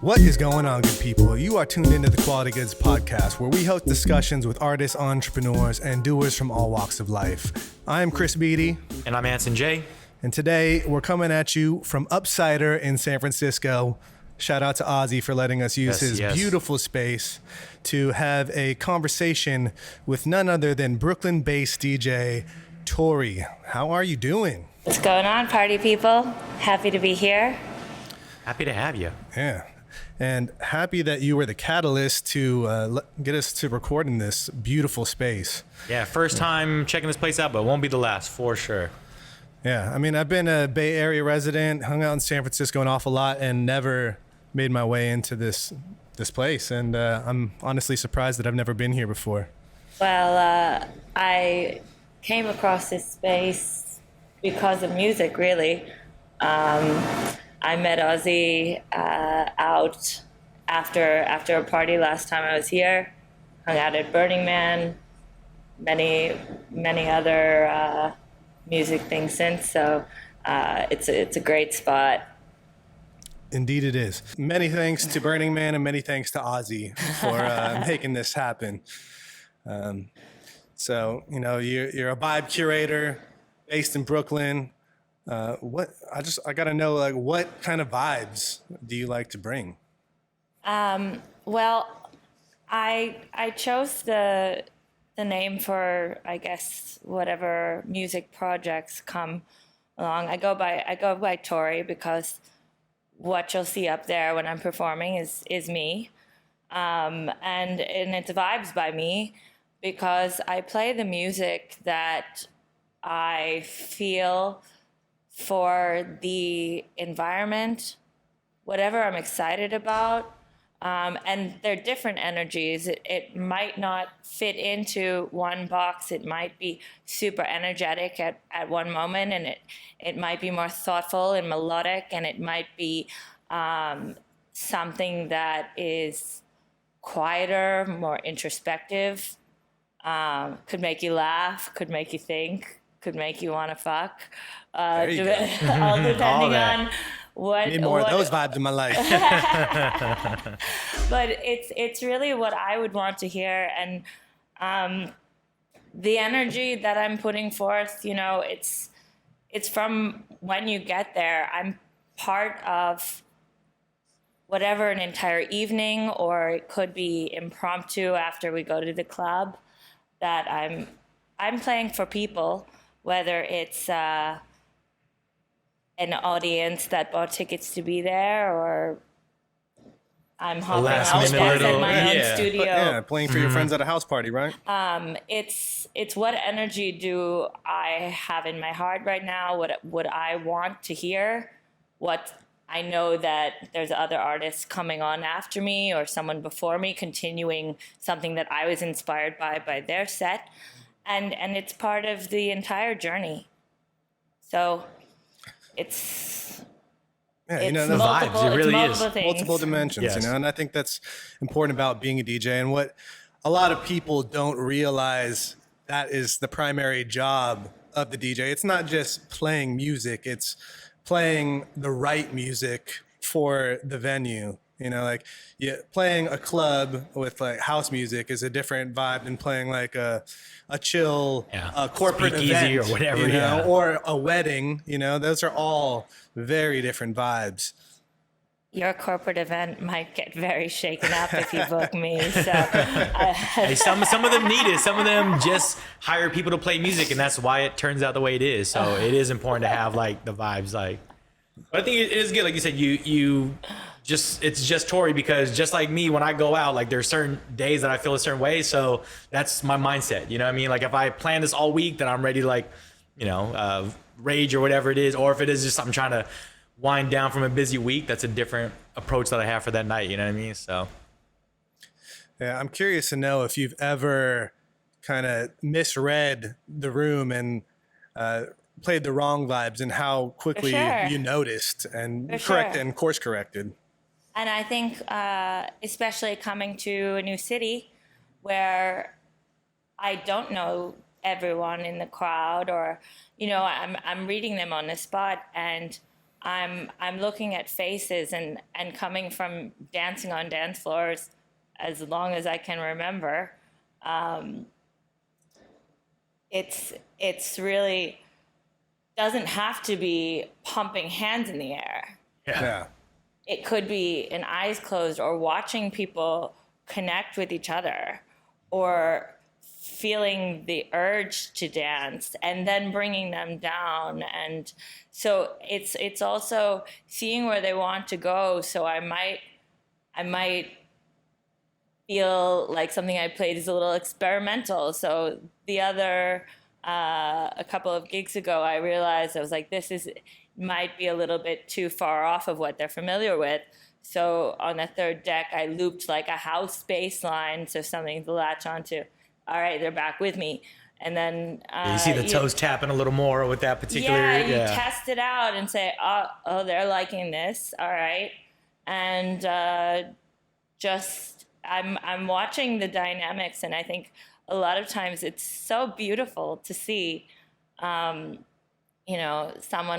What is going on, good people? You are tuned into the Quality Goods podcast, where we host discussions with artists, entrepreneurs, and doers from all walks of life. I am Chris Beatty. And I'm Anson J. And today we're coming at you from Upsider in San Francisco. Shout out to Ozzy for letting us use his beautiful space to have a conversation with none other than Brooklyn-based DJ Tory. How are you doing? What's going on, party people? Happy to be here. Happy to have you. Yeah. And happy that you were the catalyst to get us to record in this beautiful space. Yeah, first time checking this place out, but won't be the last for sure. Yeah, I mean, I've been a Bay Area resident, hung out in San Francisco an awful lot, and never made my way into this place. And I'm honestly surprised that I've never been here before. Well, I came across this space because of music, really. I met Ozzy out after a party last time I was here. Hung out at Burning Man, many other music things since. So it's a great spot. Indeed, it is. Many thanks to Burning Man and many thanks to Ozzy for making this happen. So you're a vibe curator based in Brooklyn. I gotta know, like, what kind of vibes do you like to bring? Well, I chose the name for, I guess, whatever music projects come along. I go by Tory because what you'll see up there when I'm performing is me, and it's vibes by me because I play the music that I feel for the environment, whatever I'm excited about. And they're different energies. It might not fit into one box. It might be super energetic at one moment, and it might be more thoughtful and melodic, and it might be something that is quieter, more introspective, could make you laugh, could make you think, could make you want to fuck. All depending on what. Need more of those vibes in my life. But it's really what I would want to hear, and the energy that I'm putting forth. It's from when you get there. I'm part of whatever, an entire evening, or it could be impromptu after we go to the club. That I'm playing for people, whether it's an audience that bought tickets to be there, or I'm hopping upstairs at my own studio. Playing for your friends at a house party, right? It's what energy do I have in my heart right now? What would I want to hear? What I know that there's other artists coming on after me or someone before me continuing something that I was inspired by their set. And it's part of the entire journey. So it's the multiple, vibes. It really is things. Multiple dimensions, Yes. and I think that's important about being a DJ. And what a lot of people don't realize, that is the primary job of the DJ. It's not just playing music; it's playing the right music for the venue. Playing a club with like house music is a different vibe than playing like a chill corporate event or whatever, or a wedding. Those are all very different vibes. Your corporate event might get very shaken up if you book me. So hey, some of them need it. Some of them just hire people to play music, and that's why it turns out the way it is. So it is important to have like the vibes. But I think it is good, like you said. It's just Tory, because just like me, when I go out, like there's certain days that I feel a certain way. So that's my mindset. You know what I mean? Like if I plan this all week, then I'm ready to rage or whatever it is. Or if it is just I'm trying to wind down from a busy week, that's a different approach that I have for that night. You know what I mean? So. Yeah, I'm curious to know if you've ever kind of misread the room and played the wrong vibes, and how quickly you noticed and course corrected. And I think, especially coming to a new city where I don't know everyone in the crowd, or, I'm reading them on the spot, and I'm looking at faces and coming from dancing on dance floors as long as I can remember. It's really doesn't have to be pumping hands in the air. Yeah. It could be an eyes closed or watching people connect with each other or feeling the urge to dance and then bringing them down. And so it's also seeing where they want to go. So I might feel like something I played is a little experimental. So the other a couple of gigs ago, I realized I was like, might be a little bit too far off of what they're familiar with. So on the third deck, I looped like a house bass line, so something to latch onto. All right, they're back with me. And then you see the toes tapping a little more with that particular. Yeah, you test it out and say, oh, they're liking this. All right, and just I'm watching the dynamics, and I think a lot of times it's so beautiful to see. Someone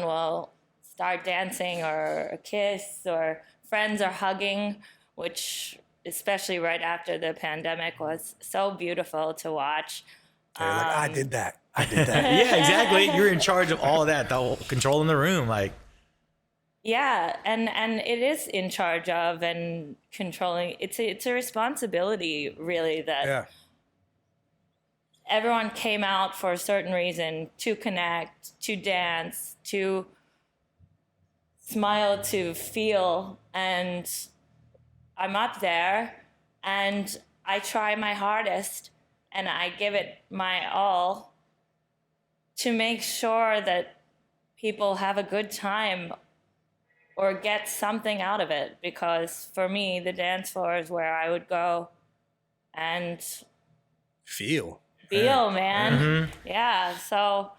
will start dancing or a kiss or friends are hugging, which especially right after the pandemic was so beautiful to watch. Like, I did that. Yeah, exactly. You're in charge of all of that, the whole control in the room. Like, yeah, and it is in charge of and controlling. It's a responsibility, really, that everyone came out for a certain reason, to connect, to dance, to smile, to feel. And I'm up there and I try my hardest and I give it my all to make sure that people have a good time or get something out of it. Because for me, the dance floor is where I would go and feel, man. Mm-hmm. Yeah. So.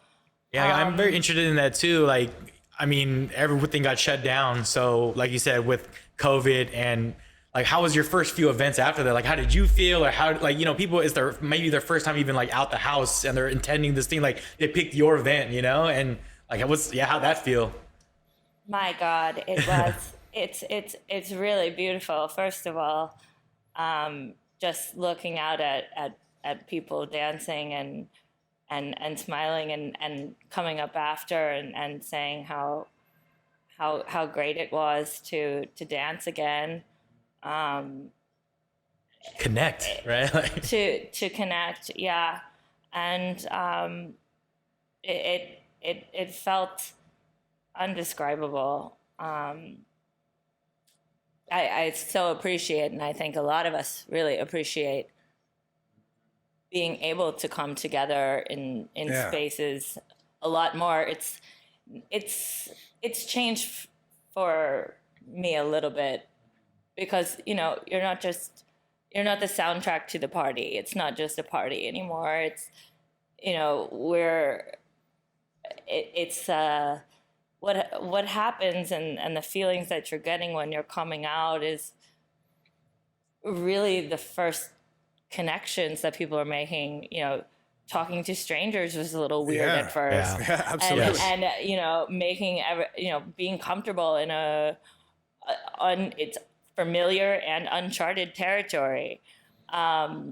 Yeah, I'm very interested in that too. Like, I mean, everything got shut down. So, like you said, with COVID and like, how was your first few events after that? Like, how did you feel? Or how, like, people, it's maybe their first time even like out the house and they're intending this thing, like they picked your event, and like, how'd that feel? My God, it was, it's really beautiful. First of all, just looking out at people dancing and smiling and coming up after and saying how great it was to dance again. Connect, right? Like, to connect, yeah. And it felt undescribable. I so appreciate, and I think a lot of us really appreciate being able to come together in spaces a lot more. It's changed for me a little bit because you're not the soundtrack to the party. It's not just a party anymore. It's what happens and the feelings that you're getting when you're coming out is really the first connections that people are making. Talking to strangers was a little weird at first. Yeah, absolutely. And making being comfortable in it's familiar and uncharted territory. Yeah,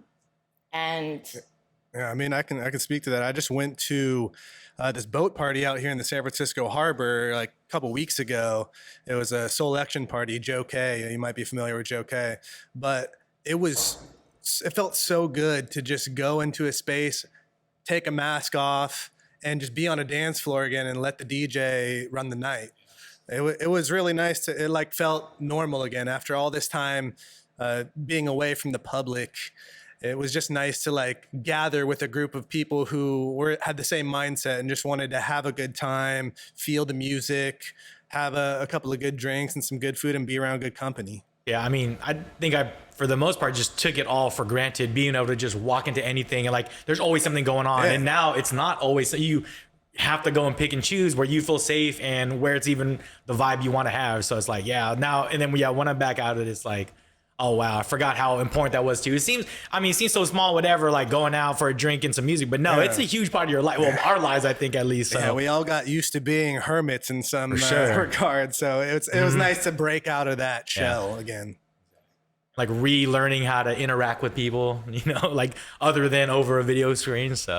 I mean, I can speak to that. I just went to this boat party out here in the San Francisco harbor like a couple weeks ago. It was a Solection party, Joe K. You might be familiar with Joe K. But it felt so good to just go into a space, take a mask off, and just be on a dance floor again and let the DJ run the night. It was really nice it like felt normal again after all this time being away from the public. It was just nice to like gather with a group of people who had the same mindset and just wanted to have a good time, feel the music, have a couple of good drinks and some good food and be around good company. Yeah, I mean, I think for the most part, just took it all for granted, being able to just walk into anything and like, there's always something going on. Yeah. And now it's not always, you have to go and pick and choose where you feel safe and where it's even the vibe you want to have. So it's like, yeah, now, and then when I'm back out of it, it's like, oh wow, I forgot how important that was too. It seems so small, whatever, like going out for a drink and some music, but no, it's a huge part of your life. Well, our lives, I think, at least. So. Yeah, we all got used to being hermits in some regard, so it was nice to break out of that shell again. Like relearning how to interact with people, like other than over a video screen. So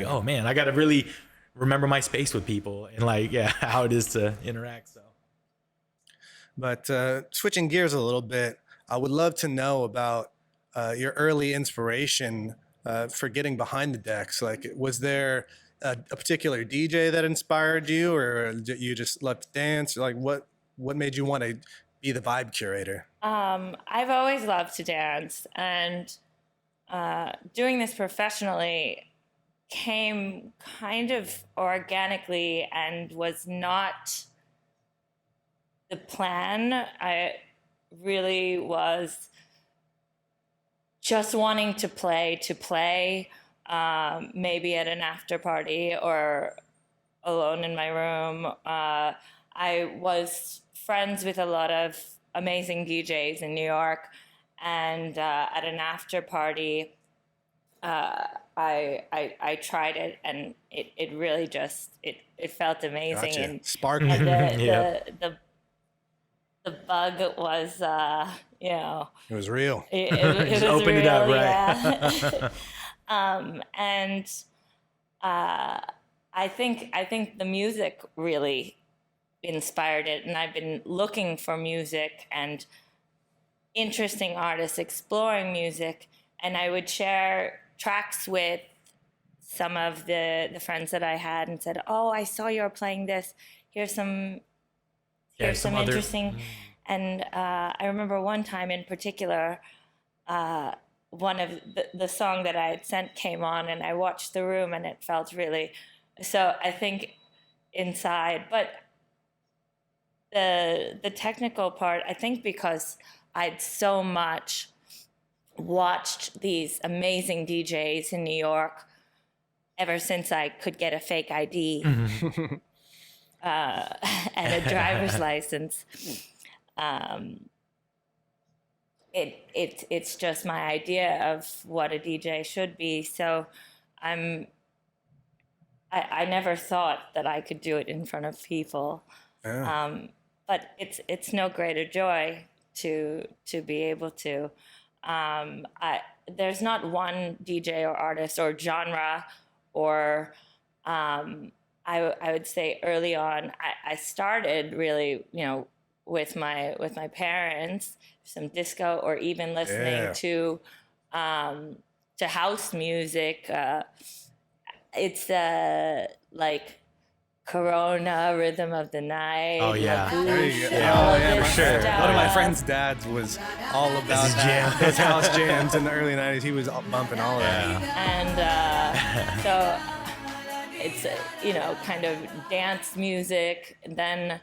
oh man, I got to really remember my space with people and how it is to interact. So, but switching gears a little bit, I would love to know about your early inspiration for getting behind the decks. Like, was there a particular DJ that inspired you, or you just loved to dance? Like, what made you want to be the vibe curator? I've always loved to dance, and doing this professionally came kind of organically and was not the plan. I really was just wanting to play, maybe at an after party or alone in my room. I was friends with a lot of amazing DJs in New York, and at an after party, I tried it, and it really just it felt amazing. Gotcha. And Sparkling. and the bug was It was real. it Just was opened real, it up, right? yeah. And I think the music really inspired it, and I've been looking for music and interesting artists exploring music, and I would share tracks with some of the friends that I had and said, oh, I saw you're playing this, here's some interesting. And I remember one time in particular, one of the song that I had sent came on, and I watched the room, and it felt really, so I think inside, but the technical part, I think because I'd so much watched these amazing DJs in New York ever since I could get a fake ID and a driver's license. It's just my idea of what a DJ should be. So I never thought that I could do it in front of people. Yeah. But it's no greater joy to be able to. There's not one DJ or artist or genre, or I would say early on I started really with my parents, some disco, or even listening to house music. It's like Corona, Rhythm of the Night. Oh yeah, There you go. yeah, for sure. One of my friends' dads was all about that. His house jams in the early '90s. He was bumping all of that. And so it's kind of dance music. And then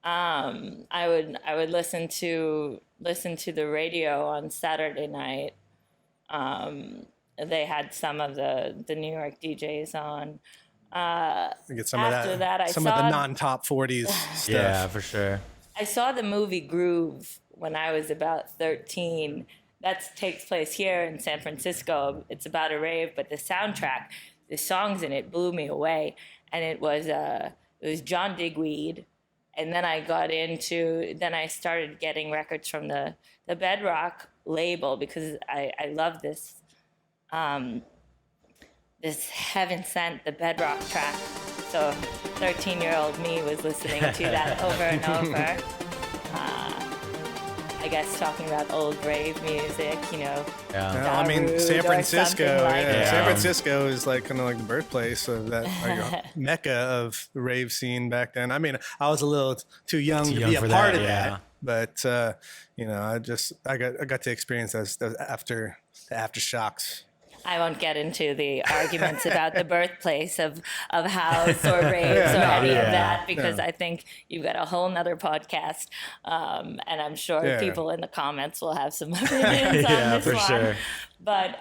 I would listen to the radio on Saturday night. They had some of the New York DJs on. Get some After of that, I some saw of the non-top 40s stuff. Yeah, for sure. I saw the movie Groove when I was about 13. That takes place here in San Francisco. It's about a rave, but the soundtrack, the songs in it blew me away. And it was John Digweed. And then I started getting records from the Bedrock label, because I love this Heaven Sent, the Bedrock track. So 13-year-old me was listening to that over and over. I guess talking about old rave music, Yeah, I mean, San Francisco. Like San Francisco is kind of like the birthplace of that mecca of the rave scene back then. I mean, I was a little too young to be a part of that, but I got to experience those the aftershocks. I won't get into the arguments about the birthplace of house or raves or any of that, because I think you've got a whole nother podcast, and I'm sure people in the comments will have some opinions on this for one. sure. But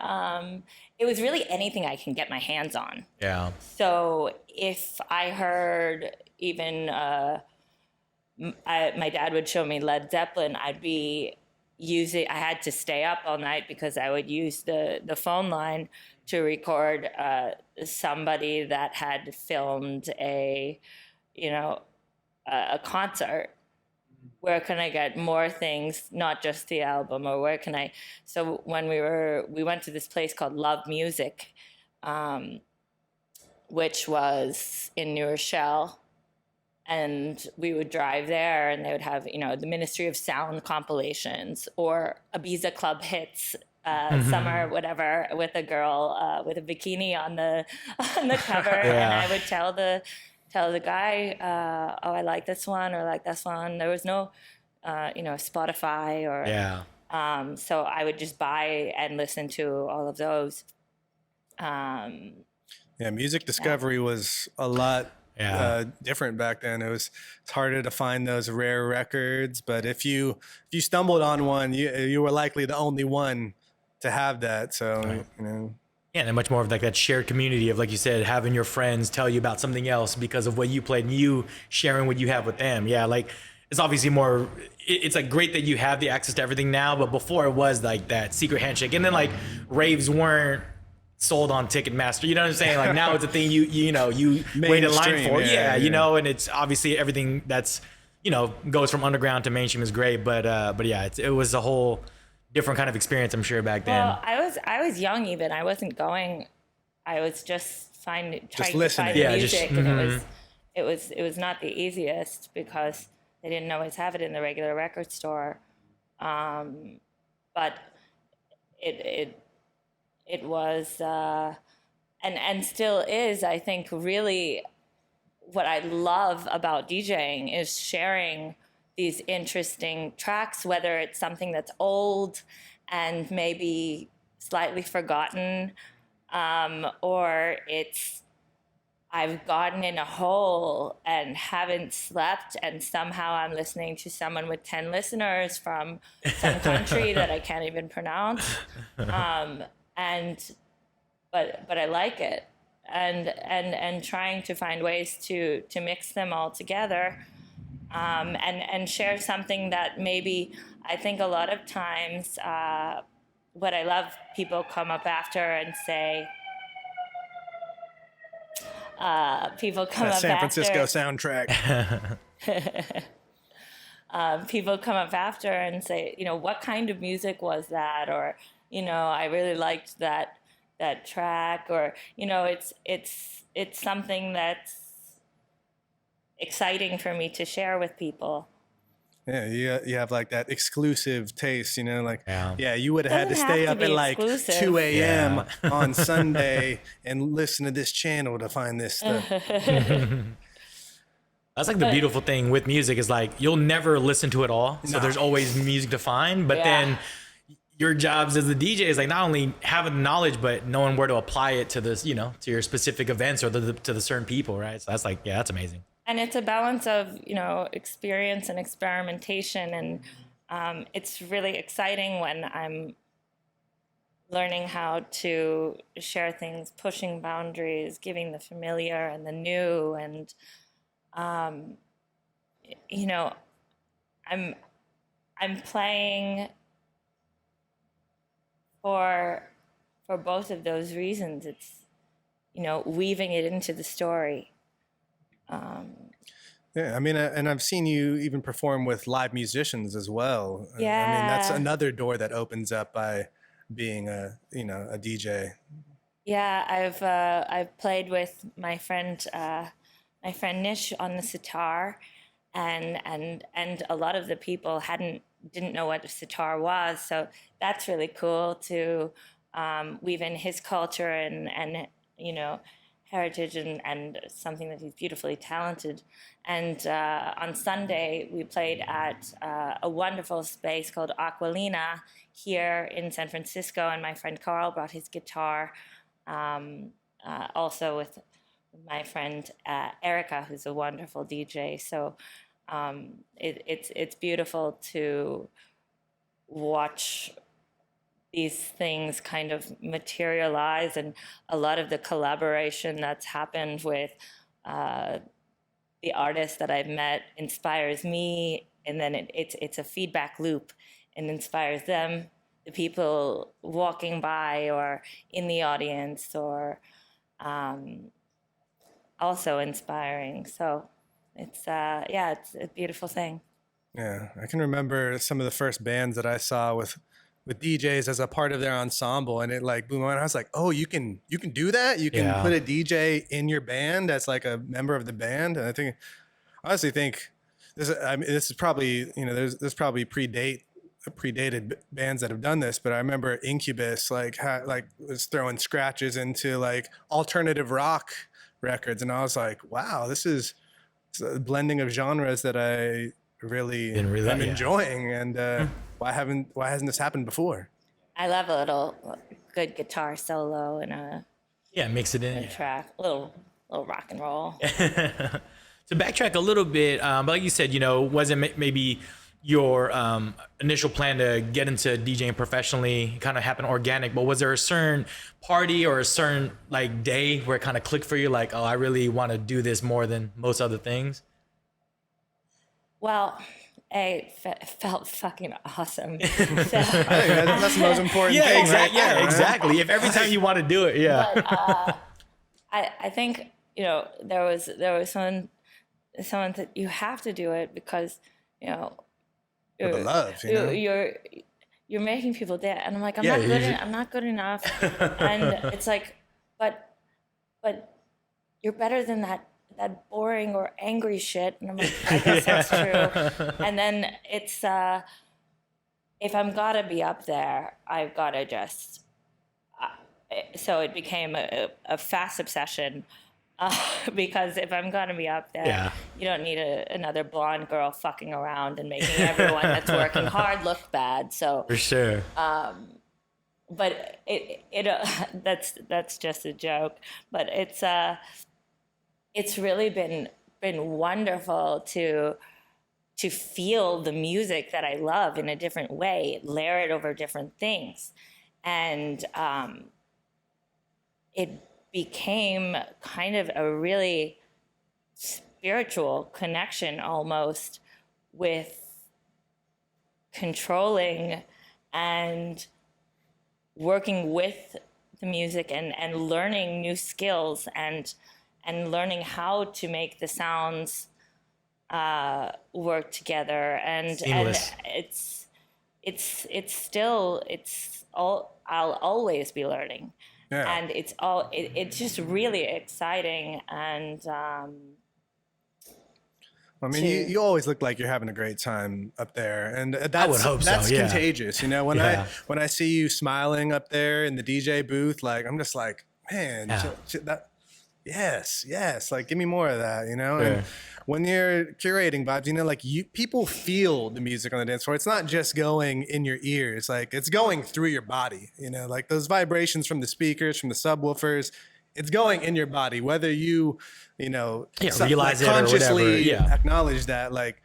it was really anything I can get my hands on. Yeah. So if I heard even my dad would show me Led Zeppelin, I'd be I had to stay up all night because I would use the phone line to record somebody that had filmed a concert. Where can I get more things, not just the album, or where can I? So when we went to this place called Love Music, which was in New Rochelle, and we would drive there, and they would have the Ministry of Sound compilations or Ibiza Club hits. Summer, whatever, with a girl with a bikini on the cover, and I would tell the guy, oh, I like this one or like this one. There was no, Spotify or so I would just buy and listen to all of those. Music discovery was a lot different back then. It's harder to find those rare records, but if you stumbled on one, you were likely the only one to have that. So Yeah, and much more of like that shared community of, like you said, having your friends tell you about something else because of what you played and you sharing what you have with them. Yeah, like it's obviously more, it's like great that you have the access to everything now, but before it was like that secret handshake. And then like raves weren't sold on Ticketmaster. You know what I'm saying? Like now it's a thing you wait in line for. Yeah, and it's obviously everything that's, goes from underground to mainstream is great. But yeah, it was a whole different kind of experience, I'm sure, back then. Well, I was young even. I wasn't going. I was just trying to find music, and it was not the easiest because they didn't always have it in the regular record store. But it was and still is, I think, really what I love about DJing is sharing these interesting tracks, whether it's something that's old and maybe slightly forgotten, or I've gotten in a hole and haven't slept, and somehow I'm listening to someone with 10 listeners from some country that I can't even pronounce. But I like it, and trying to find ways to mix them all together. And share something that maybe I think a lot of times what I love, people come up after and say, San Francisco soundtrack. People come up after and say, what kind of music was that? Or, I really liked that track, or, it's something that's exciting for me to share with people. Yeah, you have like that exclusive taste, you would have had to Doesn't stay have up to at be like exclusive. 2 a.m. on Sunday and listen to this channel to find this stuff. That's like the beautiful thing with music is like you'll never listen to it all. So there's always music to find, but then your jobs as a DJ is like not only having the knowledge, but knowing where to apply it to this, to your specific events or to the certain people, right? So that's like, that's amazing. And it's a balance of, experience and experimentation. And it's really exciting when I'm learning how to share things, pushing boundaries, giving the familiar and the new. And, I'm playing for both of those reasons. It's, weaving it into the story. Yeah, I mean, and I've seen you even perform with live musicians as well. Yeah. I mean, that's another door that opens up by being a DJ. Yeah, I've played with my friend Nish on the sitar, and a lot of the people didn't know what a sitar was, so that's really cool to weave in his culture and heritage and something that he's beautifully talented. And on Sunday, we played at a wonderful space called Aquilina here in San Francisco, and my friend Carl brought his guitar, also with my friend Erica, who's a wonderful DJ. So it's beautiful to watch these things kind of materialize, and a lot of the collaboration that's happened with the artists that I've met inspires me, and then it's a feedback loop. and inspires them, the people walking by or in the audience, or also inspiring. So it's it's a beautiful thing. Yeah, I can remember some of the first bands that I saw with DJs as a part of their ensemble, and it like blew my mind. I was like, oh, you can do that? You can Yeah. put a DJ in your band as like a member of the band? And I honestly think this is probably, there's probably predated bands that have done this, but I remember Incubus was throwing scratches into like alternative rock records, and I was like, wow, it's a blending of genres that I really am enjoying, and why hasn't this happened before? I love a little good guitar solo and a mix it in a track, a little rock and roll. To backtrack a little bit, but like you said, wasn't maybe your initial plan to get into DJing professionally, kind of happened organic, but was there a certain party or a certain like day where it kind of clicked for you, like, oh, I really want to do this more than most other things? Well, it felt fucking awesome. So, That's the most important thing. Exactly. Right there, Exactly. If every time you want to do it, But, I think there was someone that you have to do it because For the love, you're making people dance, and I'm like, I'm not good enough, and it's like, but you're better than that boring or angry shit, and I'm like, I guess that's true. And then it's if I'm gotta be up there, I've gotta just so it became a fast obsession. Because if I'm gonna be up there, you don't need another blonde girl fucking around and making everyone that's working hard look bad. So for sure. But that's just a joke. But it's really been wonderful to feel the music that I love in a different way, layer it over different things, and it became kind of a really spiritual connection almost with controlling and working with the music and learning new skills and learning how to make the sounds work together, and I'll always be learning. Yeah. And it's just really exciting, and I mean, you always look like you're having a great time up there, and I would hope that's so, contagious. When I see you smiling up there in the DJ booth, like I'm just like, man, yes, like give me more of that, And when you're curating vibes, like people feel the music on the dance floor. It's not just going in your ears, like it's going through your body, like those vibrations from the speakers, from the subwoofers, it's going in your body, whether you realize it consciously or whatever. acknowledge that, like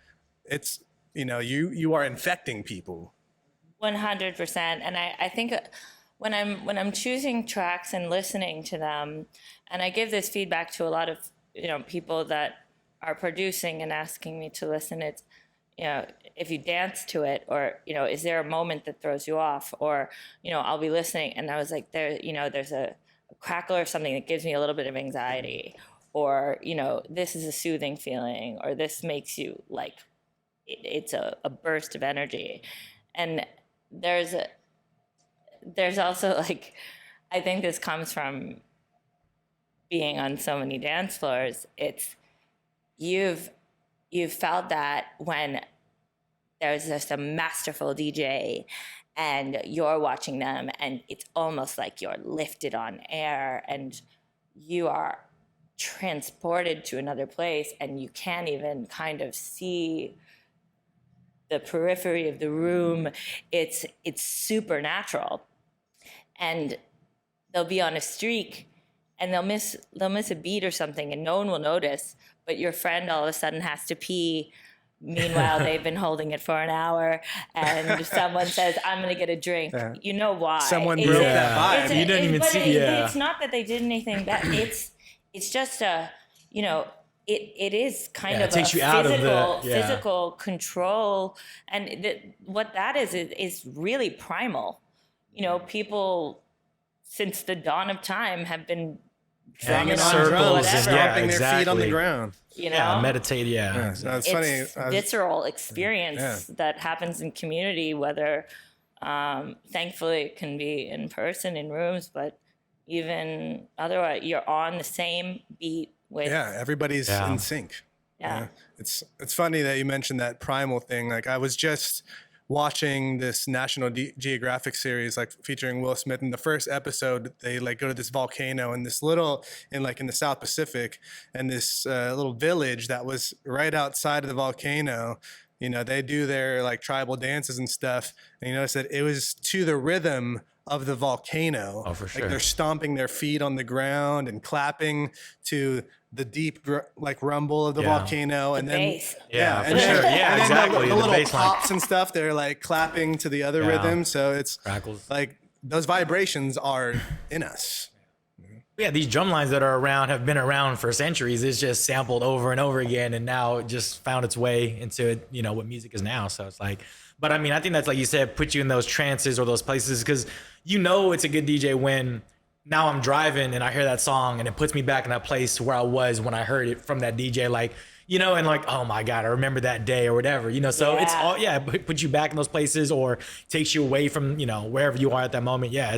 it's, you are infecting people. 100%. And I think when I'm choosing tracks and listening to them, and I give this feedback to a lot of people that are producing and asking me to listen, it's if you dance to it, or is there a moment that throws you off, or I'll be listening and I was like, there's a crackle or something that gives me a little bit of anxiety, or this is a soothing feeling, or this makes you like it's a burst of energy. And there's also, like, I think this comes from being on so many dance floors. It's you've felt that when there's just a masterful DJ and you're watching them, and it's almost like you're lifted on air and you are transported to another place, and you can't even kind of see the periphery of the room. It's supernatural. And they'll be on a streak and they'll miss a beat or something, and no one will notice, but your friend all of a sudden has to pee. Meanwhile, they've been holding it for an hour, and someone says, I'm going to get a drink. Yeah. You know why. Someone broke that vibe. You didn't even see. But it's not that they did anything bad. It's just it is kind Yeah, it of takes a you out of the- physical yeah. physical control, and what that is really primal. You know, people since the dawn of time have been drumming Hanging on on circles drums, and- whatever. yeah, stomping their feet on the exactly. ground. You know, Yeah, meditate. Yeah, Yeah, no, it's funny. it's visceral experience Yeah. that happens in community, whether thankfully it can be in person in rooms, but even otherwise you're on the same beat with Yeah, everybody's Yeah. in sync. Yeah. It's funny that you mentioned that primal thing. Like I was just watching this National Geographic series like featuring Will Smith. In the first episode, they like go to this volcano in this little in the South Pacific, and this little village that was right outside of the volcano. You know, they do their like tribal dances and stuff, and you notice that it was to the rhythm of the volcano. Oh, for sure. Like they're stomping their feet on the ground and clapping to the deep like rumble of the Yeah. volcano, and then bass. Yeah, for and then- sure. Yeah, and then exactly. The The little bass line. pops and stuff, they're like clapping to the other Yeah. rhythm. So it's Crackles. like those vibrations are in us. Yeah, these drum lines that are around have been around for centuries. It's just sampled over and over again, and now it just found its way into what music is now. So it's like, but I mean, I think that's like you said, put you in those trances or those places because it's a good DJ when now I'm driving and I hear that song and it puts me back in that place where I was when I heard it from that DJ, like and like, oh my God, I remember that day or whatever, So it's all it puts you back in those places or takes you away from wherever you are at that moment. Yeah,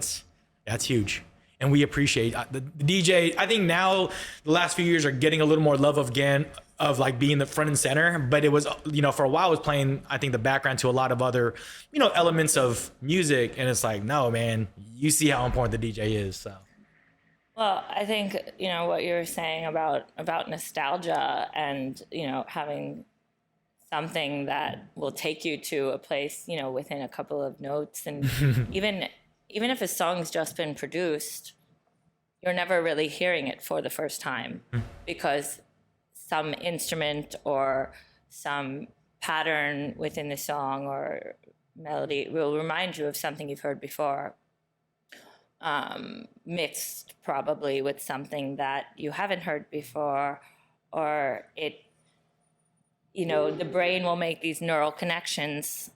that's huge. And we appreciate the DJ. I think now the last few years are getting a little more love again of like being the front and center. But it was, for a while it was playing, I think, the background to a lot of other, elements of music. And it's like, no, man, you see how important the DJ is. So. Well, I think what you were saying about nostalgia and having something that will take you to a place within a couple of notes, and even if a song's just been produced, you're never really hearing it for the first time because some instrument or some pattern within the song or melody will remind you of something you've heard before, mixed probably with something that you haven't heard before, or the brain will make these neural connections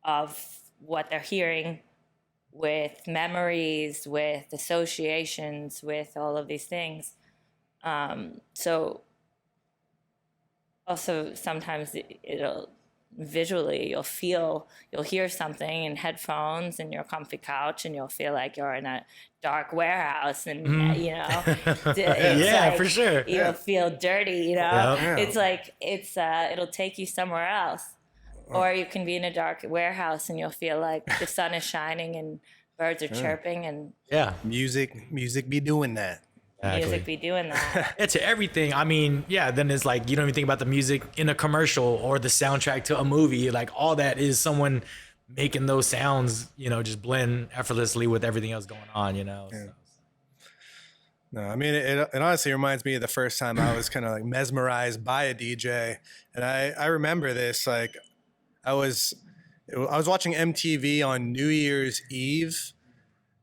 of what they're hearing with memories, with associations, with all of these things. So also sometimes it'll visually you'll hear something in headphones in your comfy couch and you'll feel like you're in a dark warehouse and Yeah, for sure. You'll feel dirty, Yep. It's like it'll take you somewhere else. Or you can be in a dark warehouse and you'll feel like the sun is shining and birds are chirping and Yeah. Music be doing that. music be doing that. It's everything. I mean, yeah, then it's like you don't even think about the music in a commercial or the soundtrack to a movie. Like all that is someone making those sounds, just blend effortlessly with everything else going on, So. No, I mean, it honestly reminds me of the first time I was kind of like mesmerized by a DJ. And I remember this, like I was watching MTV on New Year's Eve,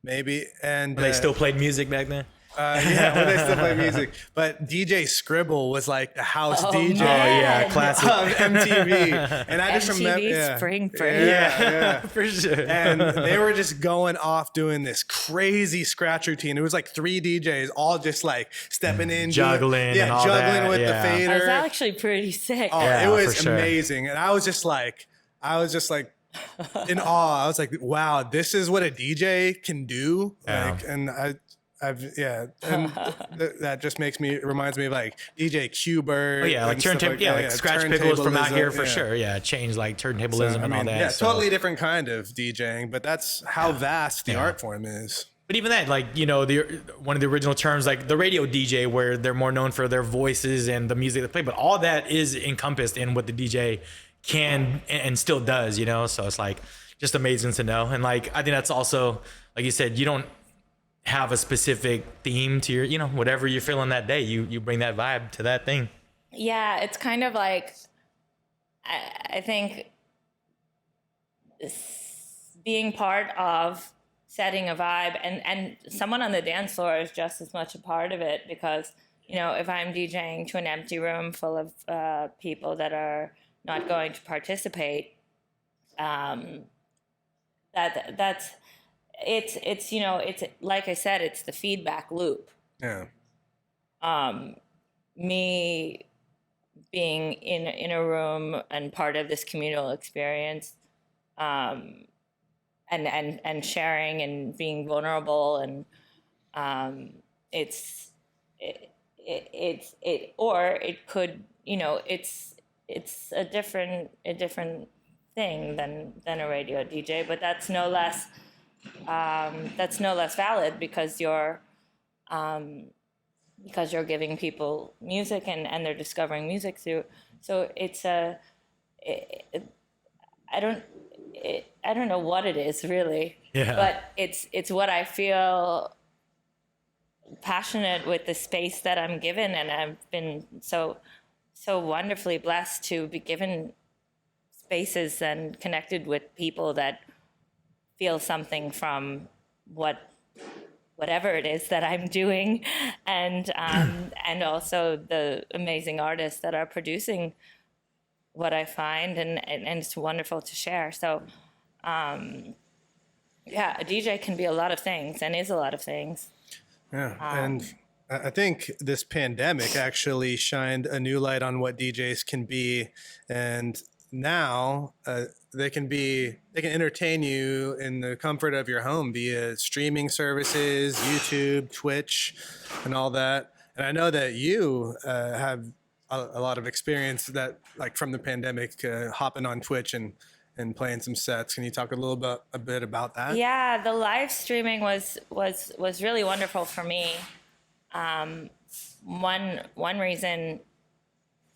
maybe. And They still played music back then? when they still play music. But DJ Scribble was like the house DJ man. Classic. of MTV. And I just remember MTV Spring Break. Yeah. For sure. And they were just going off doing this crazy scratch routine. It was like 3 DJs all just like stepping in, Juggling and all juggling that, with yeah. the fader. That's actually pretty sick. Oh, Yeah, it was for sure. amazing. And I was just like in awe. I was like, wow, this is what a DJ can do. Yeah. Like, and that just reminds me of like DJ Q-Bird. Oh, yeah, like and stuff turntable, like scratch pickles from out here for yeah. sure. Yeah, change like turntablism and all that. Yeah, so. totally different kind of DJing, but that's how vast the art form is. But even that, like, one of the original terms, like the radio DJ, where they're more known for their voices and the music they play, but all that is encompassed in what the DJ can and still does, So it's like just amazing to know. And like, I think that's also, like you said, you don't have a specific theme to your, whatever you're feeling that day, you bring that vibe to that thing. Yeah, it's kind of like, I think being part of setting a vibe and someone on the dance floor is just as much a part of it because if I'm DJing to an empty room full of people that are not going to participate, that's it's like I said, it's the feedback loop. Yeah. Me being in a room and part of this communal experience, and sharing and being vulnerable, and it's or it could, it's a different thing than a radio DJ, but that's no less valid, because you're giving people music, and they're discovering music through. So it's I don't know what it is really, but it's what I feel passionate with the space that I'm given, and I've been so wonderfully blessed to be given spaces and connected with people that feel something from whatever it is that I'm doing, and also the amazing artists that are producing what I find, and it's wonderful to share. So, a DJ can be a lot of things, and is a lot of things. Yeah, and I think this pandemic actually shined a new light on what DJs can be, and now they can entertain you in the comfort of your home via streaming services, YouTube, Twitch, and all that. And I know that you have a lot of experience that, like, from the pandemic, hopping on Twitch and playing some sets. Can you talk a bit about that? Yeah, the live streaming was really wonderful for me. One reason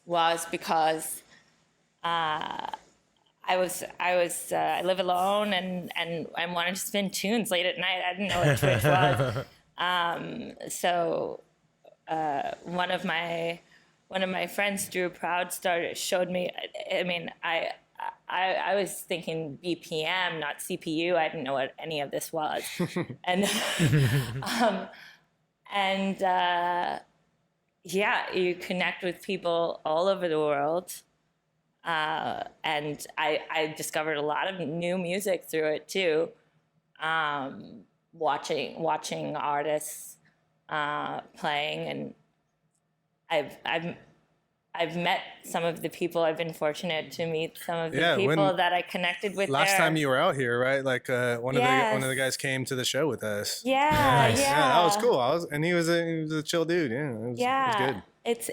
was because I live alone, and I wanted to spin tunes late at night. I didn't know what Twitch was. So one of my friends, Drew Proud, showed me. I mean, I was thinking BPM, not CPU. I didn't know what any of this was, and you connect with people all over the world. And I discovered a lot of new music through it too. Watching artists playing, and I've met some of the people. I've been fortunate to meet some of the people that I connected with. Last time you were out here, right? Like one of the guys came to the show with us. Yeah, nice. Yeah, that was cool. He was a chill dude. Yeah, it was good.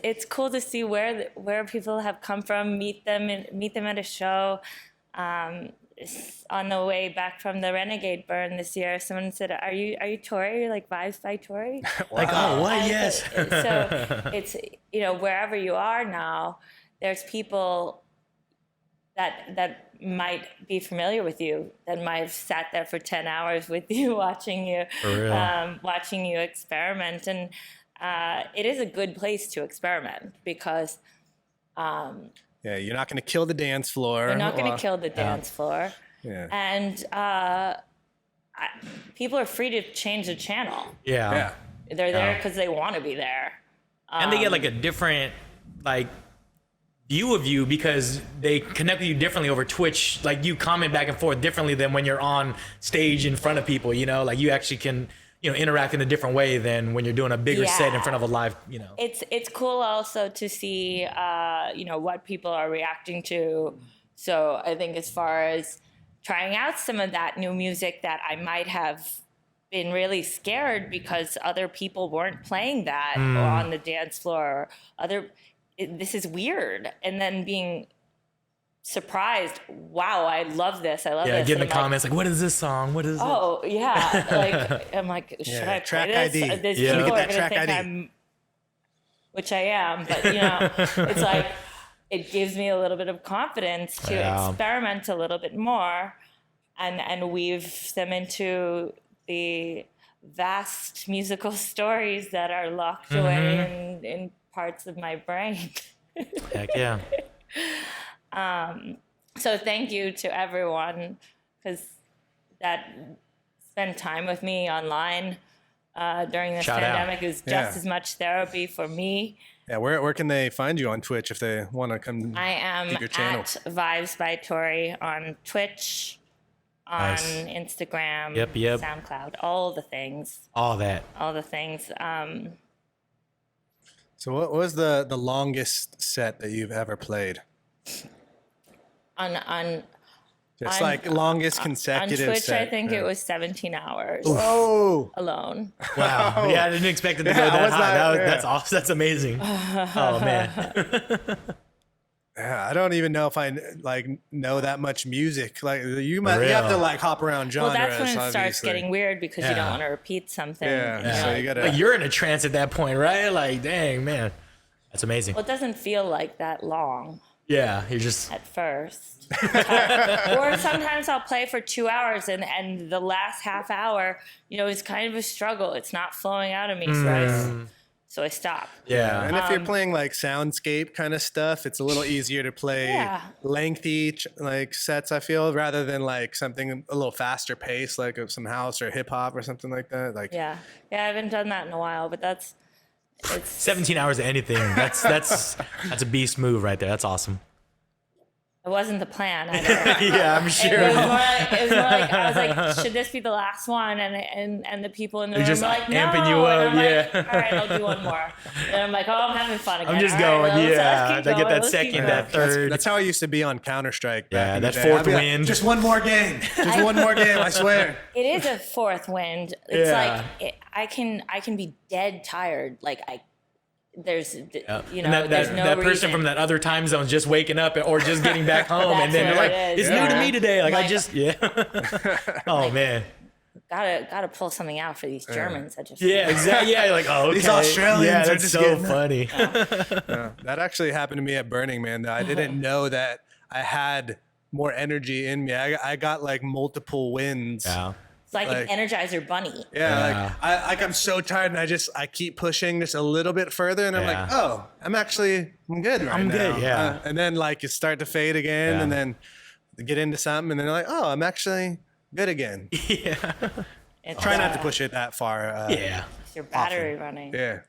It's cool to see where people have come from. Meet them at a show. On the way back from the Renegade Burn this year, someone said, "Are you Tory? You're like Vibes by Tory?" Like, oh, what? Yes. So it's wherever you are now, there's people that might be familiar with you, that might have sat there for 10 hours with you, watching you experiment, and it is a good place to experiment, because. You're not going to kill the dance floor. You're not going to kill the dance floor. Yeah. And people are free to change the channel. Yeah. They're there because they want to be there. And they get like a different view of you, because they connect with you differently over Twitch. Like, you comment back and forth differently than when you're on stage in front of people, like you actually can interact in a different way than when you're doing a bigger set in front of a live, It's cool also to see, what people are reacting to. So I think, as far as trying out some of that new music that I might have been really scared because other people weren't playing that or on the dance floor, this is weird. And then being surprised, wow, I love this. I love this. Yeah, get in the comments like, what is this song? What is it? Oh, yeah. Like, I'm like, should I track play this? ID. These Let me people get are that going to track think ID. which I am, but it's like, it gives me a little bit of confidence to experiment a little bit more and weave them into the vast musical stories that are locked away in parts of my brain. Heck yeah. So thank you to everyone that spend time with me online. during this Shout out. pandemic is just as much therapy for me. Yeah, where can they find you on Twitch if they want to come I am keep your channel? at Vibes by Tory on Twitch, on Nice. Instagram, Yep. SoundCloud, all the things. All that. So what was the longest set that you've ever played? On Just On- like longest on consecutive Twitch, set. I think it was 17 hours Oh, alone. Wow. Yeah, I didn't expect it to go Yeah, I that was high. not- That's awesome. That's amazing. Oh man. yeah, I don't even know if I like know that much music. Like you have to real. like hop around Well, genres. that's when it starts obviously. getting weird because you don't Yeah. want to repeat something. Yeah, you know? so you gotta. Like you're in a trance at that point, right? Like, dang, man. That's amazing. Well, it doesn't feel like that long Yeah, you're just at first. Or sometimes I'll play for 2 hours and the last half hour, is kind of a struggle. It's not flowing out of me, so I stop. yeah. And if you're playing like soundscape kind of stuff, it's a little easier to play Yeah. lengthy like sets. I feel rather than like something a little faster pace, like of some house or hip hop or something like that. Like Yeah, I haven't done that in a while, but it's 17 hours of anything. That's a beast move right there. That's awesome. it wasn't the plan. Yeah, I'm It sure. was more like I was like, should this be the last one? And the people in the room just were like, no. amping you And up, I'm yeah. like, all right, I'll do one more. And I'm like, oh, I'm having fun again. I'm just All right, going, well, let's yeah. keep I get going, that let's keep second, going. that third. that's how I used to be on Counter Strike. Yeah, that fourth wind. Just one more game. Just one more game. I swear. It is a fourth wind. It's Yeah. like I can be dead tired. Like there's And there's no that person reason. from that other time zone just waking up or just getting back home, and That's then they're what like, it is, "It's new to yeah. me today." Like I Like- just, yeah. Oh man. Gotta pull something out for these Germans. I just Yeah, exactly. Yeah, like oh, okay. These Australians Yeah, are that's just so getting- funny. That actually happened to me at Burning Man. Though I didn't know that I had more energy in me. I got like multiple wins. Yeah. It's like Like- an Energizer bunny. Yeah, like I'm so tired, and I keep pushing just a little bit further, and I'm Yeah. like, oh, I'm good right I'm now. good, yeah. And then like you start to fade again, Yeah. and then get into something, and then you're like, oh, I'm actually good again. Yeah. It's, Try not to push it that far. Yeah. it's your battery running. Yeah.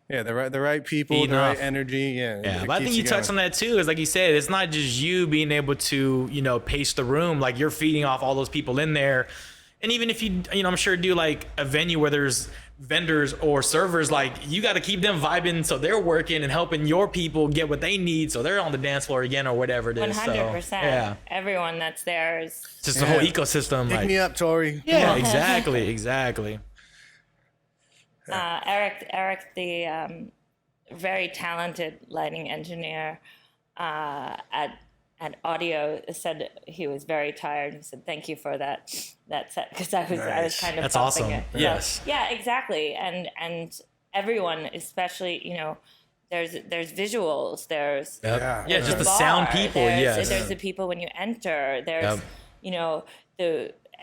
Yeah, the right people, Feeding the right off. energy. Yeah. Yeah, it but I keeps think you touched on going. that too. Is like you said, it's not just you being able to, pace the room. Like you're feeding off all those people in there. And even if you, I'm sure do like a venue where there's vendors or servers, like you got to keep them vibing so they're working and helping your people get what they need so they're on the dance floor again or whatever it is. 100%. So, yeah, Everyone that's there is. it's just the whole ecosystem. Pick Like, me up, Tory. yeah, exactly. Eric, the very talented lighting engineer at Audio, said he was very tired. He said, "Thank you for that set," because I was Nice. kind of That's bumping awesome. it. So, Yes. yeah, exactly. And everyone, especially there's visuals. There's Yeah. Yeah, just the bar, sound people. There's Yes. the people when you enter. There's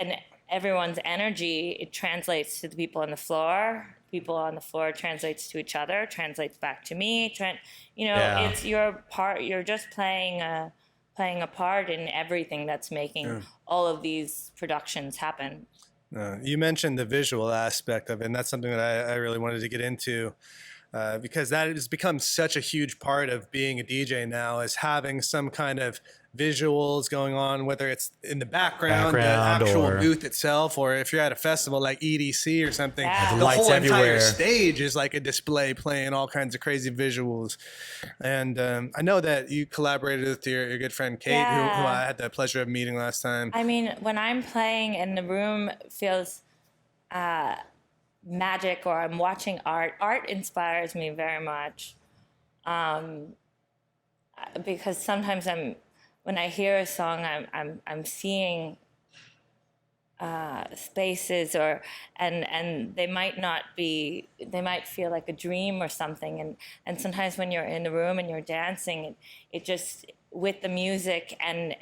and everyone's energy. It translates to the people on the floor. People on the floor translates to each other. Translates back to me. Yeah. It's your part. You're just playing a part in everything that's making all of these productions happen. You mentioned the visual aspect of it, and that's something that I really wanted to get into because that has become such a huge part of being a DJ now, is having some kind of visuals going on, whether it's in the background the actual or- booth itself, or if you're at a festival like EDC or something, Yeah. the Lights whole entire everywhere. stage is like a display playing all kinds of crazy visuals. And I know that you collaborated with your good friend Kate, who Yeah. I had the pleasure of meeting last time. I mean, when I'm playing and the room feels magic, or I'm watching art inspires me very much. Because sometimes when I hear a song, I'm seeing spaces, and they might feel like a dream or something, and sometimes when you're in the room and you're dancing, it just with the music and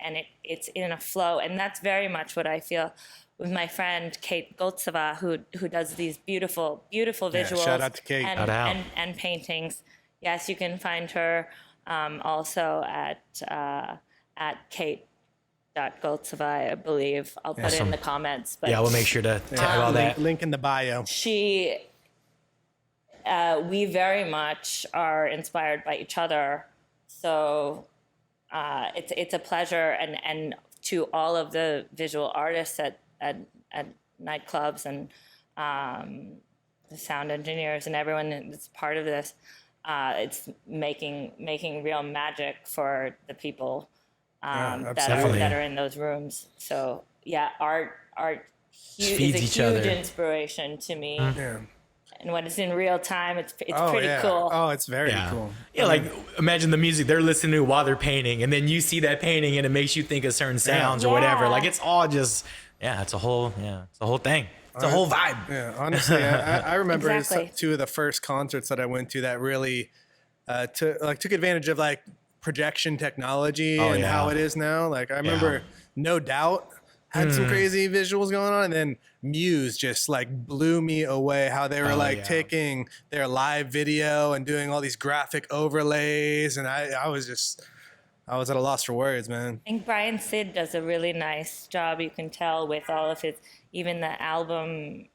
it's in a flow, and that's very much what I feel with my friend Kate Goltseva, who does these beautiful visuals. shout out to Kate. and, Shout out. and paintings. Yes, you can find her also at Kate Goltsevai, I believe. I'll put it in the comments. But Yeah, we'll make sure to tag all that. Link in the bio. We very much are inspired by each other. So it's a pleasure, and to all of the visual artists at nightclubs and the sound engineers and everyone that's part of this, it's making real magic for the people that are in those rooms. So yeah, art is feeds a each huge other. inspiration to me. Yeah. And when it's in real time, it's pretty cool. Oh, it's very cool. Yeah, like imagine the music they're listening to while they're painting, and then you see that painting, and it makes you think of certain sounds or whatever. Like it's all just it's a whole thing. It's a whole vibe. Yeah, honestly, I remember Exactly. two of the first concerts that I went to that really took advantage of like projection technology and how it is now. Like I remember No Doubt had some crazy visuals going on, and then Muse just like blew me away how they were taking their live video and doing all these graphic overlays, and I was at a loss for words, man. I think Brian Sid does a really nice job. You can tell with all of his, even the album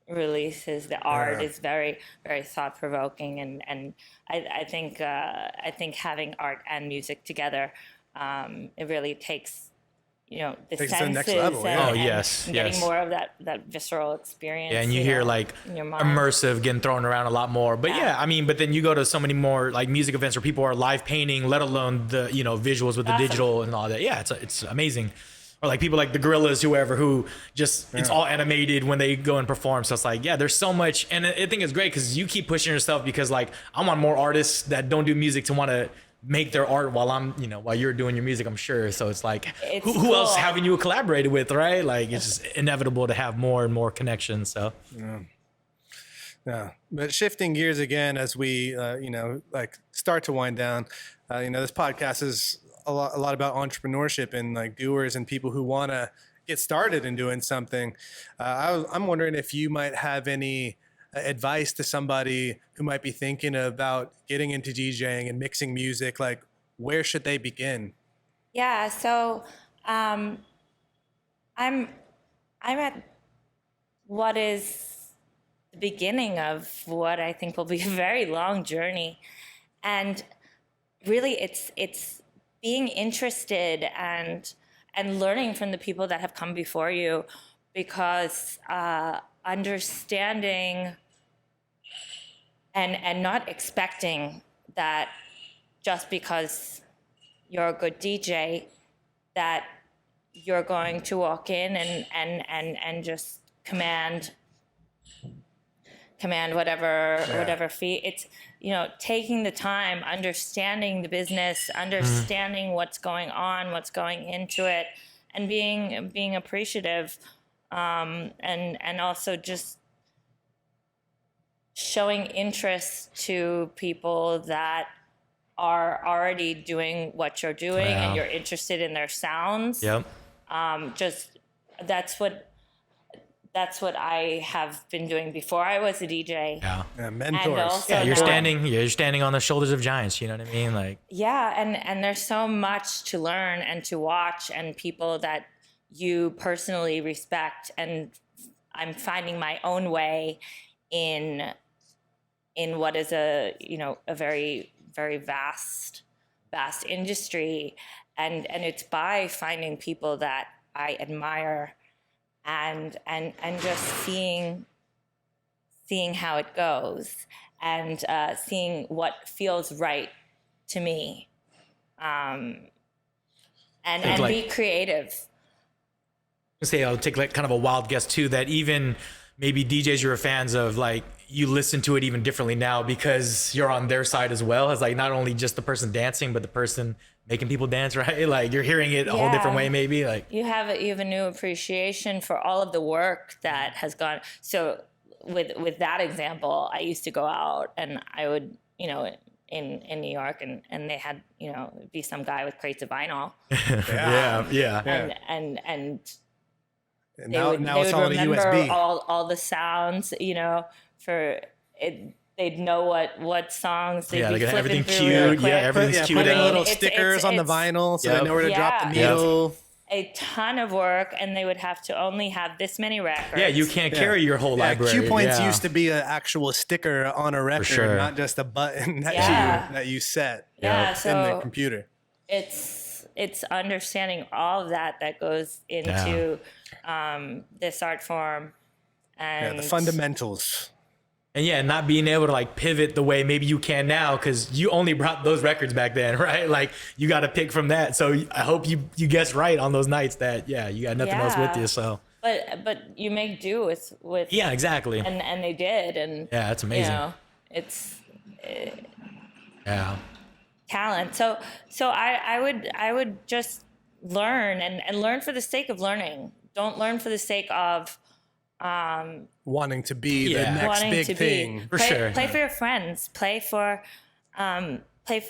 releases, the art is very, very thought provoking, and I think having art and music together, it really takes the Takes it to the senses next level, and getting more of that visceral experience. Yeah, and you hear like in your mind. immersive getting thrown around a lot more. But I mean, but then you go to so many more like music events where people are live painting, let alone the visuals with the digital and all that. Yeah, it's amazing. Or like people like the Gorillas, whoever, who just it's all animated when they go and perform. So it's like, there's so much, and I think it's great because you keep pushing yourself, because like I want more artists that don't do music to want to make their art while while you're doing your music, I'm sure. So it's like, who else haven't you collaborated with, right? Like it's just inevitable to have more and more connections. So yeah. But shifting gears again as we like start to wind down, this podcast is a lot about entrepreneurship and like doers and people who want to get started in doing something. I'm wondering if you might have any advice to somebody who might be thinking about getting into DJing and mixing music. Like, where should they begin? Yeah, so I'm at what is the beginning of what I think will be a very long journey, and really it's being interested and learning from the people that have come before you, because understanding and not expecting that just because you're a good DJ that you're going to walk in and just command whatever fee. It's taking the time, understanding the business, understanding what's going on, what's going into it, and being appreciative, and also just showing interest to people that are already doing what you're doing and you're interested in their sounds. Yep. Just that's what I have been doing before I was a DJ. Yeah. Mentors. And also You're standing on the shoulders of giants, you know what I mean? Like and there's so much to learn and to watch, and people that you personally respect, and I'm finding my own way in what is a very, very vast industry, and it's by finding people that I admire and just seeing how it goes, and seeing what feels right to me, and be creative. I'll take like kind of a wild guess too, that even maybe DJs you're fans of, like you listen to it even differently now because you're on their side as well, as like not only just the person dancing but the person making people dance, right? Like you're hearing it a whole different way, maybe. Like you have a new appreciation for all of the work that has gone. So with that example, I used to go out and I would in New York, and they had it'd be some guy with crates of vinyl. And now it's all in a remember USB. all the sounds, for it. They'd know what songs they'd be they got flipping everything through real queued. quick. Yeah, everything's queued putting out. little stickers on the vinyl so they know where to drop the Yeah. needle. a ton of work, and they would have to only have this many records. Yeah, you can't carry your whole library. Cue points Yeah. used to be an actual sticker on a record, sure. not just a button that Yeah. you set Yeah, in the so computer. it's understanding all of that goes into this art form, and The fundamentals. And yeah, not being able to like pivot the way maybe you can now because you only brought those records back then, right? Like you got to pick from that. So I hope you guessed right on those nights that you got nothing else with you. So but you make do with yeah, exactly. and they did, and Yeah, that's amazing. You know, it's Yeah. talent. So I would just learn and learn for the sake of learning. Don't learn for the sake of Wanting to be the Yeah. next wanting big to thing. be. For sure. Play for your friends. Play for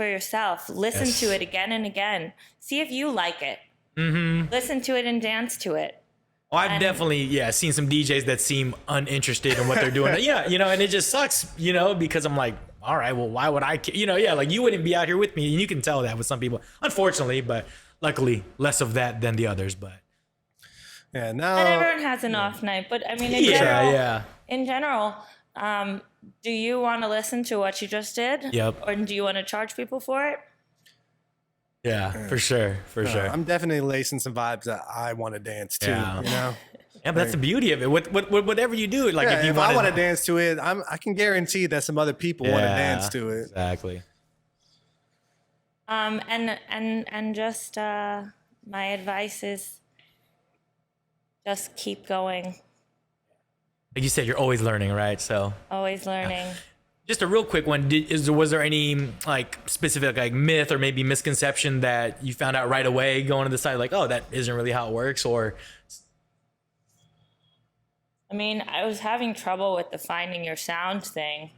yourself. Listen Yes. to it again and again. See if you like it. Mm-hmm. Listen to it and dance to it. Well, I've definitely seen some DJs that seem uninterested in what they're doing. And it just sucks, because I'm like, all right, well, why would I? Like you wouldn't be out here with me, and you can tell that with some people, unfortunately, but luckily less of that than the others. But Yeah, now And everyone has an off night, but I mean, in general, do you want to listen to what you just did? Yep. Or do you want to charge people for it? yeah, for sure, I'm definitely lacing some vibes that I want to dance to. Yeah. Yeah, but that's the beauty of it. Whatever you do, like if you if I want to dance to it, I can guarantee that some other people want to dance to it. Exactly. And just my advice is just keep going. Like you said, you're always learning, right? So Always learning. just a real quick one. Was there any like specific like myth or maybe misconception that you found out right away going to the site, like, oh, that isn't really how it works? Or I mean, I was having trouble with the finding your sound thing.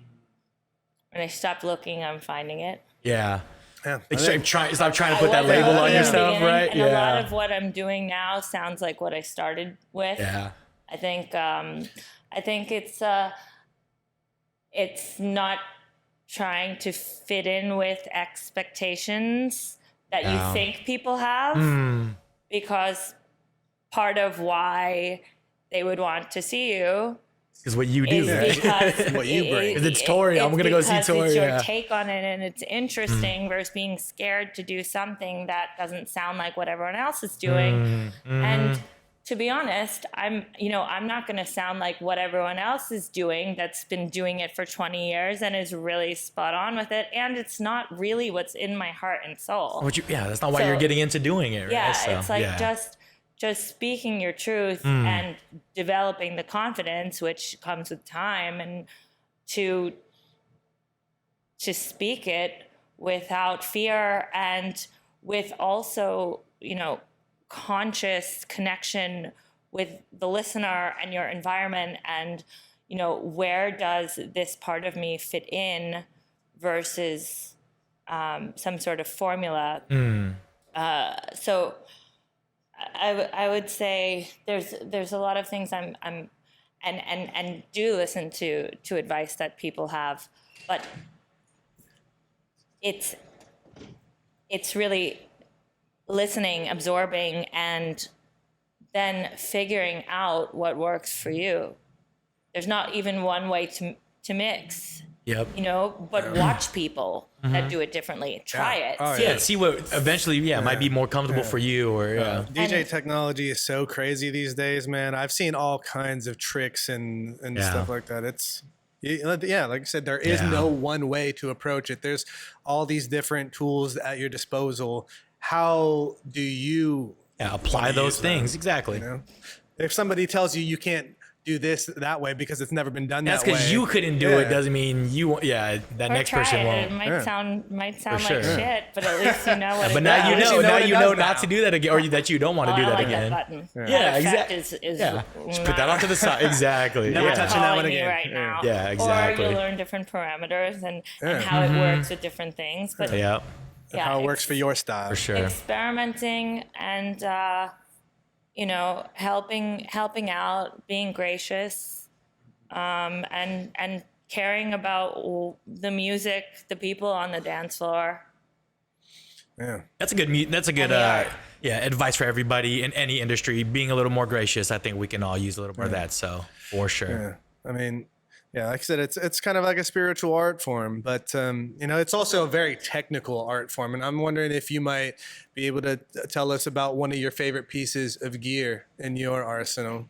When I stopped looking, I'm finding it. yeah. Yeah, Like, stop trying to I put that wasn't label looking on in the yourself, beginning, right? And a lot of what I'm doing now sounds like what I started with. Yeah. I think it's not trying to fit in with expectations that you think people have, because part of why they would want to see you Is what you do, is right? because What you bring. 'Cause it's Tory, I'm gonna go see because Tory, It's your yeah. take on it, and it's interesting versus being scared to do something that doesn't sound like what everyone else is doing. And to be honest, I'm not going to sound like what everyone else is doing that's been doing it for 20 years and is really spot on with it. And it's not really what's in my heart and soul. That's not why So- you're getting into doing it, right? Yeah, So, it's like yeah. just speaking your truth and developing the confidence, which comes with time, and to speak it without fear and with also, conscious connection with the listener and your environment, and where does this part of me fit in versus some sort of formula. So I would say there's a lot of things I'm and do listen to advice that people have, but it's really listening, absorbing, and then figuring out what works for you. There's not even one way to mix. Yep. But watch people that do it differently. Try it. Oh, See Yeah, see what eventually, might be more comfortable for you, or DJ technology is so crazy these days, man. I've seen all kinds of tricks and stuff like that. Like I said, there is no one way to approach it. There's all these different tools at your disposal. How do you apply those things exactly? If somebody tells you can't do this that way because it's never been done That's that way, because you couldn't do it doesn't mean you. Yeah, that Or next try person it. won't. It might sound like sure. shit, but at least you know what. But it now you does. know. you know Now what it you know does not now. to do that again, or that you don't want to do I that like again. that button. Yeah, That effect exactly. Is Just put that onto the side. Exactly. Never yeah. touching that one calling me again. right now. Yeah, exactly. Or you'll learn different parameters and how it works with different things. But Yeah, yeah, how it works for your style. for sure. experimenting and helping out, being gracious, and caring about the music, the people on the dance floor. Yeah. That's a good. That's a good. And the art. Yeah, advice for everybody in any industry, being a little more gracious. I think we can all use a little more of that. So for sure. Yeah. I mean, yeah, like I said, it's kind of like a spiritual art form, but it's also a very technical art form. And I'm wondering if you might be able to tell us about one of your favorite pieces of gear in your arsenal.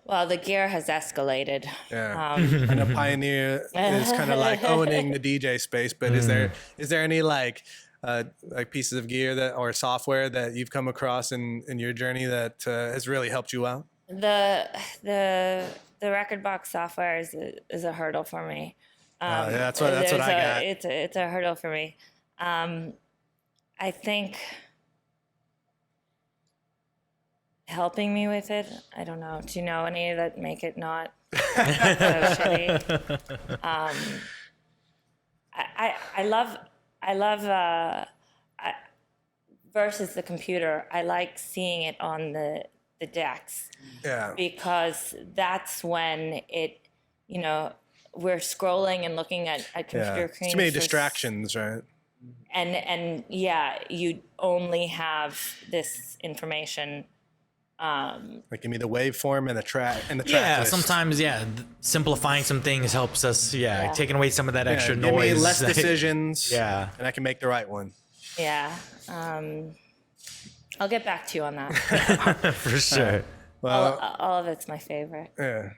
Well, the gear has escalated. Yeah, I know Pioneer is kind of like owning the DJ space, but is there any like pieces of gear that or software that you've come across in your journey that has really helped you out? The record box software is a hurdle for me. Yeah, that's what I got. It's a hurdle for me. I think helping me with it. I don't know. Do you know any that make it not so shitty? I love versus the computer. I like seeing it on the decks. Yeah. Because that's when it, we're scrolling and looking at computer screens. Too many distractions, right? And yeah, you only have this information. Like give me the waveform and the track list. Sometimes simplifying some things helps us. Taking away some of that extra give noise. Me less decisions. Yeah, and I can make the right one. Yeah. I'll get back to you on that. For sure. Well, all of it's my favorite. Yeah.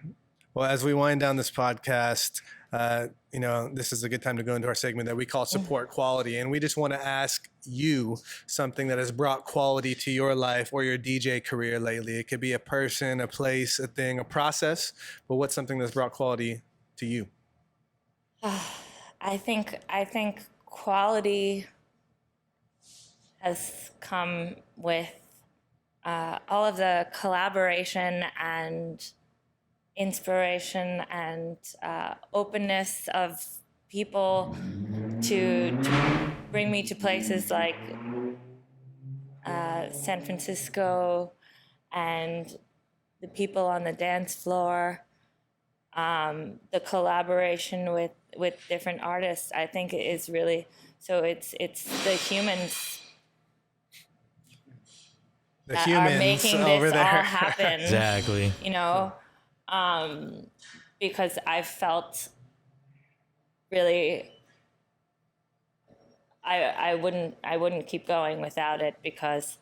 Well, as we wind down this podcast, this is a good time to go into our segment that we call Support Quality. And we just want to ask you something that has brought quality to your life or your DJ career lately. It could be a person, a place, a thing, a process, but what's something that's brought quality to you? I think quality has come with all of the collaboration and inspiration and openness of people to bring me to places like San Francisco and the people on the dance floor, the collaboration with different artists. I think it is really, so it's the humans that are making this all happen. Exactly. Because I felt really I wouldn't keep going without it, because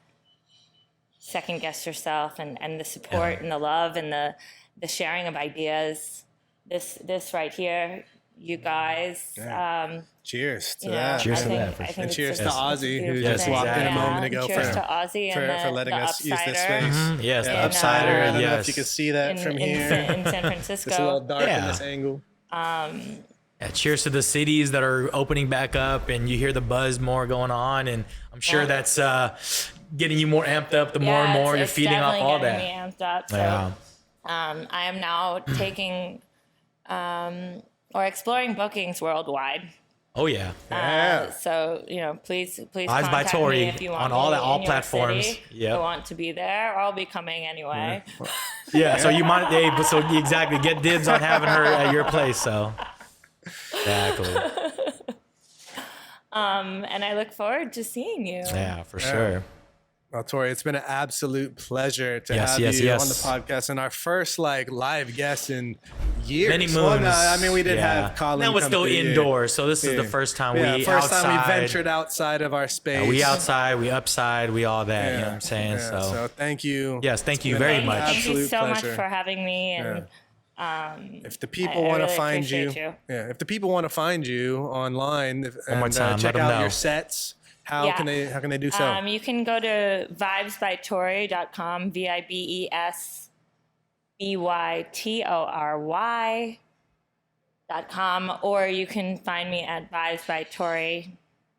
second guess yourself and the support and the love and the sharing of ideas. This right here, you guys. Cheers to know, that. Cheers to that. And cheers to Ozzy, who just walked in a moment ago. Cheers to Ozzy for letting us use this space. Mm-hmm. Yes, the Upsider. I don't know if you yes. can see that from here. in San Francisco. It's a little dark in this angle. Cheers to the cities that are opening back up, and you hear the buzz more going on, and I'm sure that's getting you more amped up. The more and more you're feeding off all that. Me amped up. So, I am now taking or exploring bookings worldwide. Oh yeah. So please Vibes by contact Tory me if you want on me all in your platforms. city. Yep. I want to be there. I'll be coming anyway. Yeah. So you might. So exactly. Get dibs on having her at your place. So. Exactly. And I look forward to seeing you. Yeah, for sure. Well, Tory, it's been an absolute pleasure to have you on the podcast, and our first live guest in years. Many moons. Well, no, I mean, we did have Colin. That was come still through indoors, so this is the first time we ventured outside of our space. We outside, we upside, we all that. You know what I'm saying? Yeah. So thank you. Yes, thank you very much. Thank you so pleasure. much for having me. And if the people want to really find you, appreciate you. if the people want to find you online One more time, check let 'em out know. your sets, how can they do so? You can go to vibesbytory.com, VIBESBYTORY.com, or you can find me at Vibes by Tory,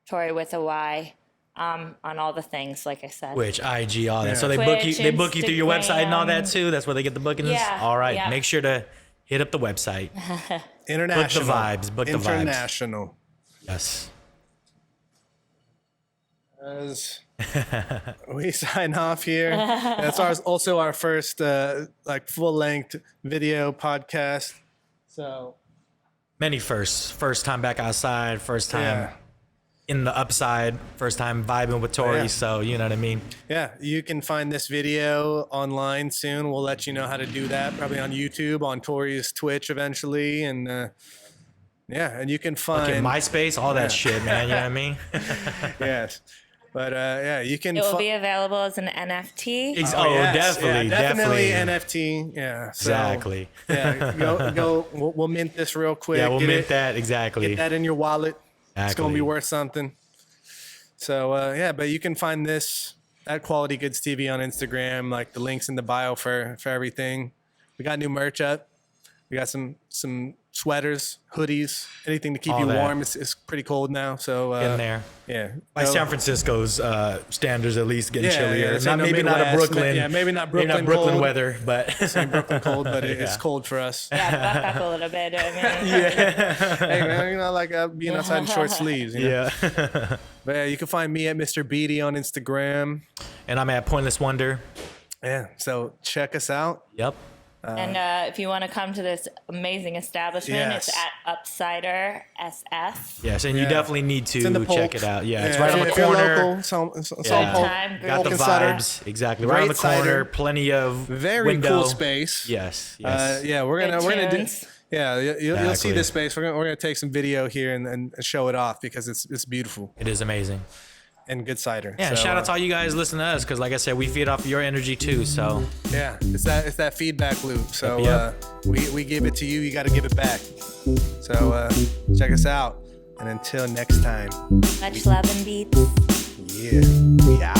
Tory with a Y, on all the things, like I said. Which IG, all that. So they Twitch, book you through your website and all that too. That's where they get the bookings. Yeah, All right, yeah. make sure to hit up the website. International. Book the vibes. Book the vibes. International. Yes. As we sign off here, that's also our first full-length video podcast. So Many firsts. First time back outside. First time. in the upside, first time vibing with Tory. Yeah. So you know what I mean. Yeah, you can find this video online soon. We'll let you know how to do that, probably on YouTube, on Tory's Twitch eventually, and yeah, and you can find Okay, MySpace, all that shit, man. You know what I mean? yes, but yeah, you can. It will be available as an NFT. Yes, definitely, yeah, definitely definitely. NFT. Yeah, so, Exactly. Yeah, go. We'll mint this real quick. Yeah, we'll Get mint it- that exactly. Get that in your wallet. It's gonna be Exactly. worth something. So yeah, but you can find this at Quality Goods TV on Instagram. Like the links in the bio for everything. We got new merch up. We got some sweaters, hoodies, anything to keep All you that. warm. It's pretty cold now, so In there. Yeah, By go- San Francisco's standards, at least getting chillier. it's Not in the maybe not a Midwest. Brooklyn. Yeah, maybe not Brooklyn. Maybe not Brooklyn cold. weather, but Same Brooklyn cold, but it's Yeah. cold for us. Yeah, buck up a little bit. I mean, Hey man, you know, like being outside in short sleeves. You know? yeah. But yeah, you can find me at Mr. Beatty on Instagram. And I'm at Pointless Wonder. Yeah, so check us out. Yep. and if you want to come to this amazing establishment, Yes. it's at Upsider SF. Yes, and you Yeah. definitely need It's in the to Polk. check it out. Yeah, it's Yeah, right on the if you're corner. local, so Yeah. Polk. Time, Got the Polk Cider. vibes. Exactly. Right on the Great cider. corner. Plenty of Very window. cool space. Yes. Yes. Yeah, we're gonna do. tunes. Yeah, you'll see Exactly. this space. We're gonna take some video here and show it off because it's beautiful It is amazing. and good cider. Yeah, and So, shout out to all you guys listening to us because, like I said, we feed off your energy too. So yeah, it's that feedback loop. So Yep. we give it to you. You got to give it back. So check us out, and until next time, Much love and beats. yeah, we out.